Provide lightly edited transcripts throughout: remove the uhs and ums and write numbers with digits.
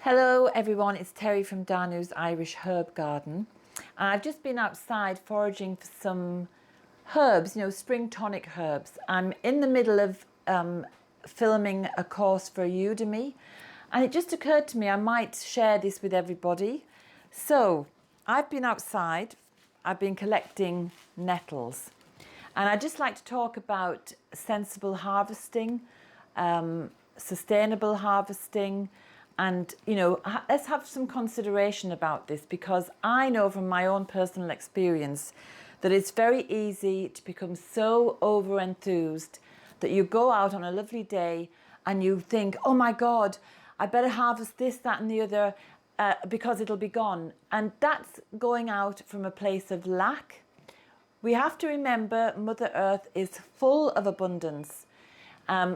Hello everyone, it's Terry from Danu's Irish Herb Garden. I've just been outside foraging for some herbs, spring tonic herbs. I'm in the middle of filming a course for Udemy, and it just occurred to me I might share this with everybody. So I've been outside, I've been collecting nettles, and I'd just like to talk about sensible harvesting, sustainable harvesting, and let's have some consideration about this, because I know from my own personal experience that it's very easy to become so over enthused that you go out on a lovely day and you think, oh my God, I better harvest this, that and the other because it'll be gone. And that's going out from a place of lack. We have to remember Mother Earth is full of abundance.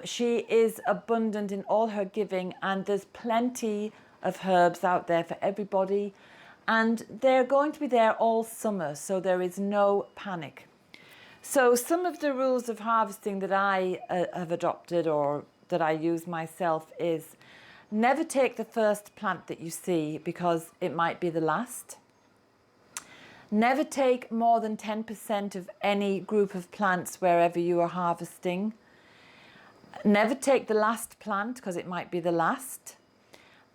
She is abundant in all her giving, and there's plenty of herbs out there for everybody, and they're going to be there all summer, so there is no panic. So some of the rules of harvesting that I have adopted, or that I use myself, is never take the first plant that you see, because it might be the last. Never take more than 10% of any group of plants wherever you are harvesting. Never take the last plant, because it might be the last.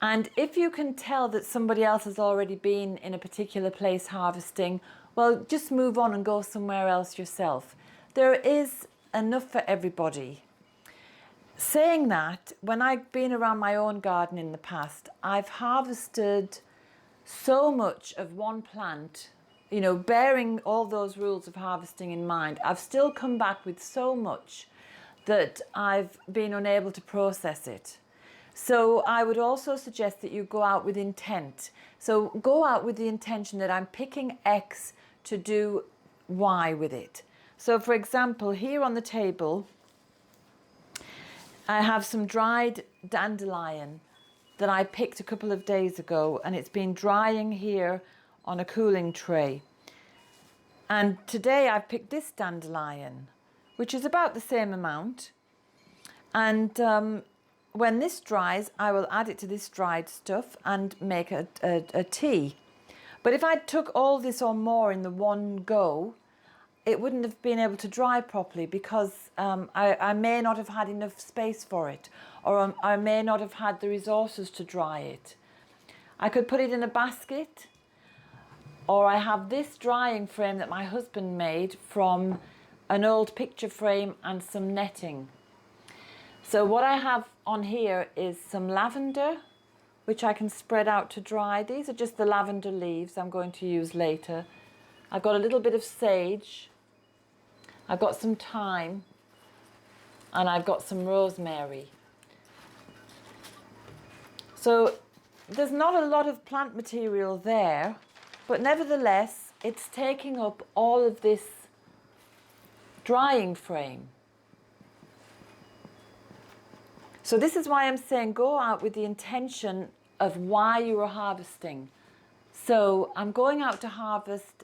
And if you can tell that somebody else has already been in a particular place harvesting, well, just move on and go somewhere else yourself. There is enough for everybody. Saying that, when I've been around my own garden in the past, I've harvested so much of one plant, bearing all those rules of harvesting in mind. I've still come back with so much that I've been unable to process it. So I would also suggest that you go out with intent. So go out with the intention that I'm picking X to do Y with it. So for example, here on the table, I have some dried dandelion that I picked a couple of days ago, and it's been drying here on a cooling tray. And today I've picked this dandelion, which is about the same amount. And when this dries, I will add it to this dried stuff and make a tea. But if I took all this or more in the one go, it wouldn't have been able to dry properly, because I may not have had enough space for it, or I may not have had the resources to dry it. I could put it in a basket, or I have this drying frame that my husband made from an old picture frame and some netting. So what I have on here is some lavender, which I can spread out to dry. These are just the lavender leaves I'm going to use later. I've got a little bit of sage, I've got some thyme, and I've got some rosemary. So there's not a lot of plant material there, but nevertheless it's taking up all of this drying frame. So this is why I'm saying go out with the intention of why you are harvesting. So I'm going out to harvest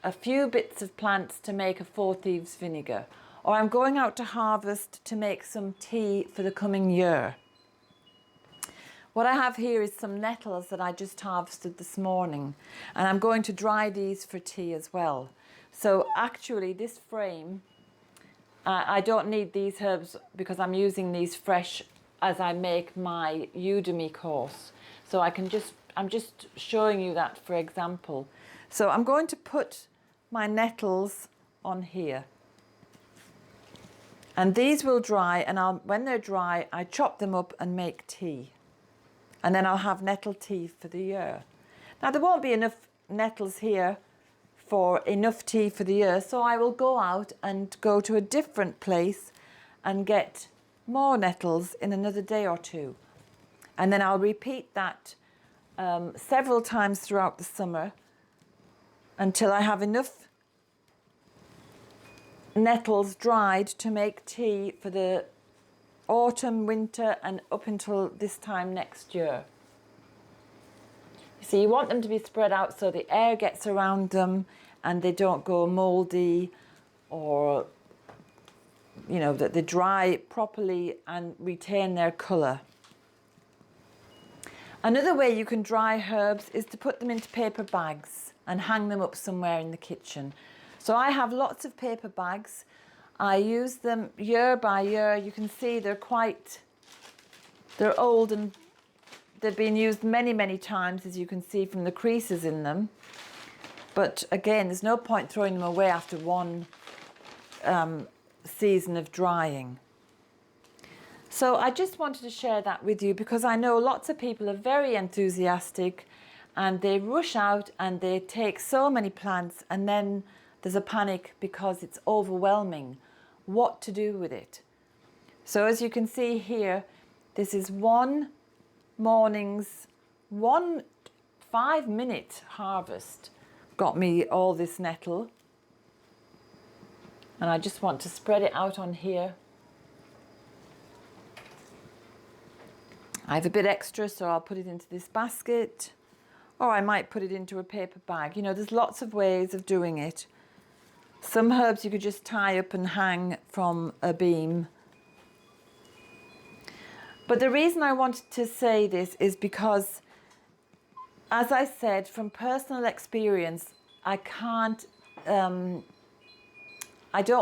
a few bits of plants to make a 4 thieves vinegar, or I'm going out to harvest to make some tea for the coming year. What I have here is some nettles that I just harvested this morning, and I'm going to dry these for tea as well. So actually this frame, I don't need these herbs because I'm using these fresh as I make my Udemy course. So I'm just showing you that for example. So I'm going to put my nettles on here. And these will dry, and when they're dry, I chop them up and make tea. And then I'll have nettle tea for the year. Now there won't be enough nettles here for enough tea for the year, so I will go out and go to a different place and get more nettles in another day or two. And then I'll repeat that several times throughout the summer until I have enough nettles dried to make tea for the autumn, winter, and up until this time next year. So you want them to be spread out so the air gets around them and they don't go mouldy, or that they dry properly and retain their colour. Another way you can dry herbs is to put them into paper bags and hang them up somewhere in the kitchen. So I have lots of paper bags. I use them year by year. You can see they're old and they've been used many, many times, as you can see from the creases in them. But again, there's no point throwing them away after one season of drying. So I just wanted to share that with you because I know lots of people are very enthusiastic and they rush out and they take so many plants, and then there's a panic because it's overwhelming what to do with it. So as you can see here, this is one morning's 5-minute harvest got me all this nettle, and I just want to spread it out on here. I have a bit extra, so I'll put it into this basket, or I might put it into a paper bag. You know, there's lots of ways of doing it. Some herbs you could just tie up and hang from a beam. But the reason I wanted to say this is because, as I said, from personal experience, I don't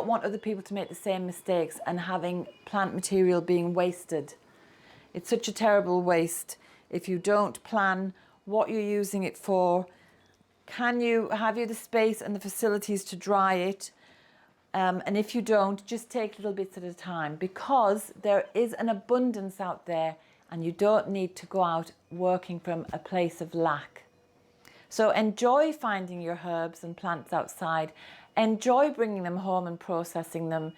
want other people to make the same mistakes and having plant material being wasted. It's such a terrible waste if you don't plan what you're using it for. Have you the space and the facilities to dry it? And if you don't, just take little bits at a time, because there is an abundance out there and you don't need to go out working from a place of lack. So enjoy finding your herbs and plants outside. Enjoy bringing them home and processing them.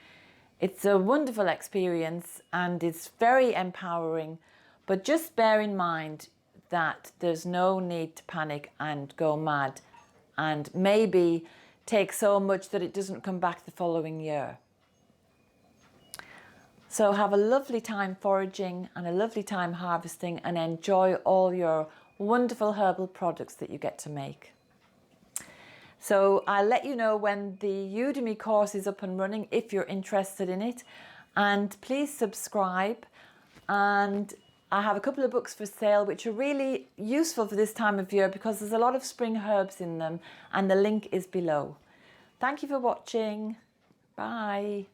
It's a wonderful experience and it's very empowering, but just bear in mind that there's no need to panic and go mad and maybe take so much that it doesn't come back the following year. So have a lovely time foraging and a lovely time harvesting, and enjoy all your wonderful herbal products that you get to make. So I'll let you know when the Udemy course is up and running if you're interested in it, and please subscribe. And I have a couple of books for sale which are really useful for this time of year because there's a lot of spring herbs in them, and the link is below. Thank you for watching. Bye.